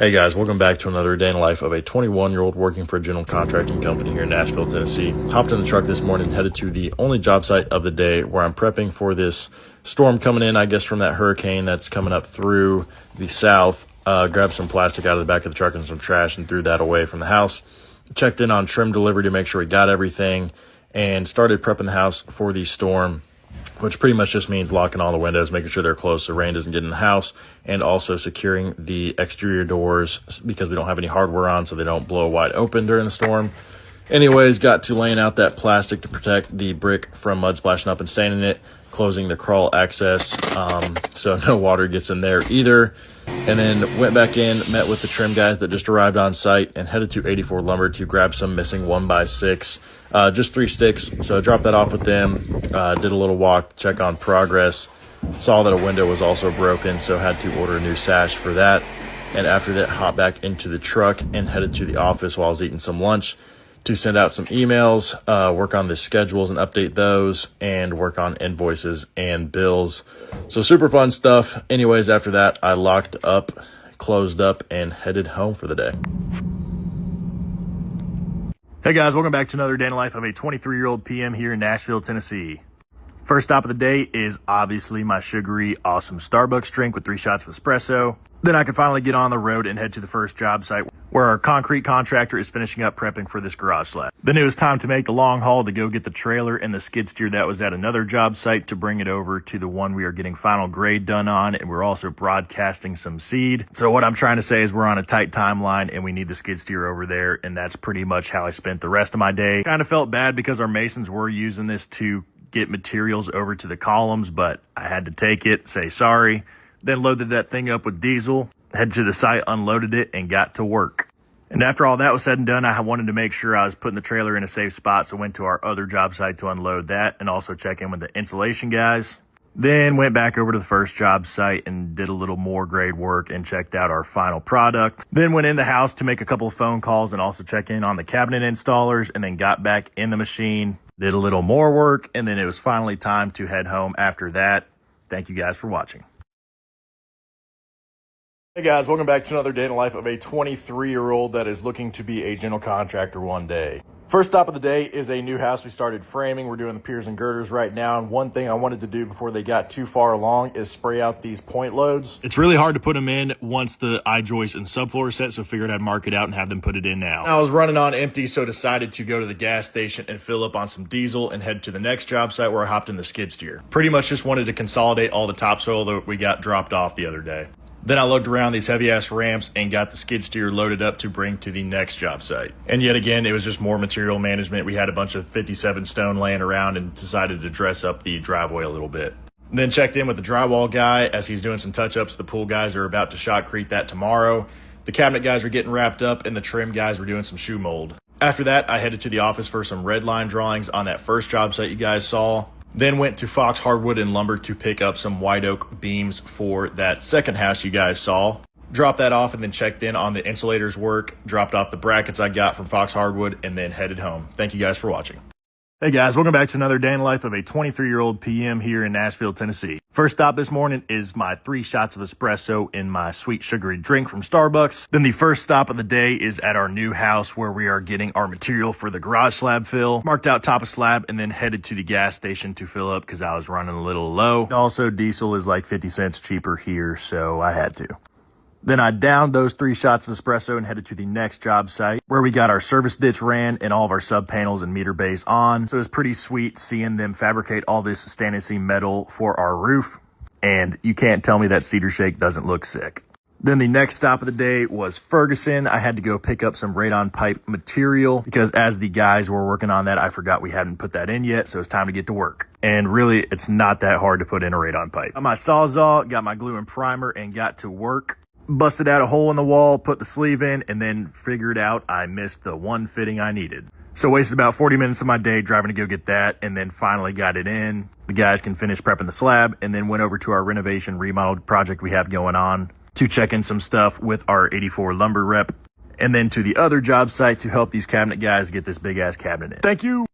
Hey guys, welcome back to another day in the life of a 21-year-old working for a general contracting company here in Nashville, Tennessee. Hopped in the truck this morning, headed to the only job site of the day where I'm prepping for this storm coming in, I guess, from that hurricane that's coming up through the south. Grabbed some plastic out of the back of the truck and some trash and threw that away from the house. Checked in on trim delivery to make sure we got everything and started prepping the house for the storm, which pretty much just means locking all the windows, making sure they're closed so rain doesn't get in the house, and also securing the exterior doors because we don't have any hardware on so they don't blow wide open during the storm. Anyways, got to laying out that plastic to protect the brick from mud splashing up and staining in it, closing the crawl access so no water gets in there either. And then went back in, met with the trim guys that just arrived on site, and headed to 84 Lumber to grab some missing 1x6, just 3 sticks. So I dropped that off with them, did a little walk, check on progress, saw that a window was also broken, so had to order a new sash for that. And after that, hopped back into the truck and headed to the office while I was eating some lunch to send out some emails, work on the schedules and update those, and work on invoices and bills. So super fun stuff. Anyways, after that, I locked up, closed up, and headed home for the day. Hey guys, welcome back to another day in the life of a 23-year-old PM here in Nashville, Tennessee. First stop of the day is obviously my sugary, awesome Starbucks drink with 3 shots of espresso. Then I can finally get on the road and head to the first job site where our concrete contractor is finishing up prepping for this garage slab. Then it was time to make the long haul to go get the trailer and the skid steer that was at another job site to bring it over to the one we are getting final grade done on, and we're also broadcasting some seed. So what I'm trying to say is we're on a tight timeline and we need the skid steer over there, and that's pretty much how I spent the rest of my day. Kind of felt bad because our masons were using this to get materials over to the columns, but I had to take it, say sorry. Then loaded that thing up with diesel, headed to the site, unloaded it, and got to work. And after all that was said and done, I wanted to make sure I was putting the trailer in a safe spot, so went to our other job site to unload that and also check in with the insulation guys. Then went back over to the first job site and did a little more grade work and checked out our final product. Then went in the house to make a couple of phone calls and also check in on the cabinet installers, and then got back in the machine, did a little more work, and then it was finally time to head home after that. Thank you guys for watching. Hey guys, welcome back to another day in the life of a 23-year-old that is looking to be a general contractor one day. First stop of the day is a new house we started framing. We're doing the piers and girders right now, and one thing I wanted to do before they got too far along is spray out these point loads. It's really hard to put them in once the I-joist and subfloor are set, so figured I'd mark it out and have them put it in now. I was running on empty, so decided to go to the gas station and fill up on some diesel and head to the next job site where I hopped in the skid steer. Pretty much just wanted to consolidate all the topsoil that we got dropped off the other day. Then I lugged around these heavy-ass ramps and got the skid steer loaded up to bring to the next job site. And yet again, it was just more material management. We had a bunch of 57 stone laying around and decided to dress up the driveway a little bit. Then checked in with the drywall guy as he's doing some touch-ups. The pool guys are about to shotcrete that tomorrow. The cabinet guys are getting wrapped up, and the trim guys were doing some shoe mold. After that, I headed to the office for some red line drawings on that first job site you guys saw. Then went to Fox Hardwood and Lumber to pick up some white oak beams for that second house you guys saw. Dropped that off and then checked in on the insulators work, dropped off the brackets I got from Fox Hardwood, and then headed home. Thank you guys for watching. Hey guys, welcome back to another day in the life of a 23-year-old PM here in Nashville, Tennessee. First stop this morning is my 3 shots of espresso in my sweet sugary drink from Starbucks. Then the first stop of the day is at our new house where we are getting our material for the garage slab fill. Marked out top of slab and then headed to the gas station to fill up because I was running a little low. Also, diesel is like 50 cents cheaper here, so I had to. Then I downed those 3 shots of espresso and headed to the next job site where we got our service ditch ran and all of our sub panels and meter base on. So it was pretty sweet seeing them fabricate all this stainless steel metal for our roof. And you can't tell me that cedar shake doesn't look sick. Then the next stop of the day was Ferguson. I had to go pick up some radon pipe material because as the guys were working on that, I forgot we hadn't put that in yet. So it's time to get to work. And really, it's not that hard to put in a radon pipe. Got my Sawzall, got my glue and primer, and got to work. Busted out a hole in the wall, put the sleeve in, and then figured out I missed the one fitting I needed. So wasted about 40 minutes of my day driving to go get that, and then finally got it in. The guys can finish prepping the slab, and then went over to our renovation remodel project we have going on to check in some stuff with our 84 Lumber rep, and then to the other job site to help these cabinet guys get this big ass cabinet in. Thank you.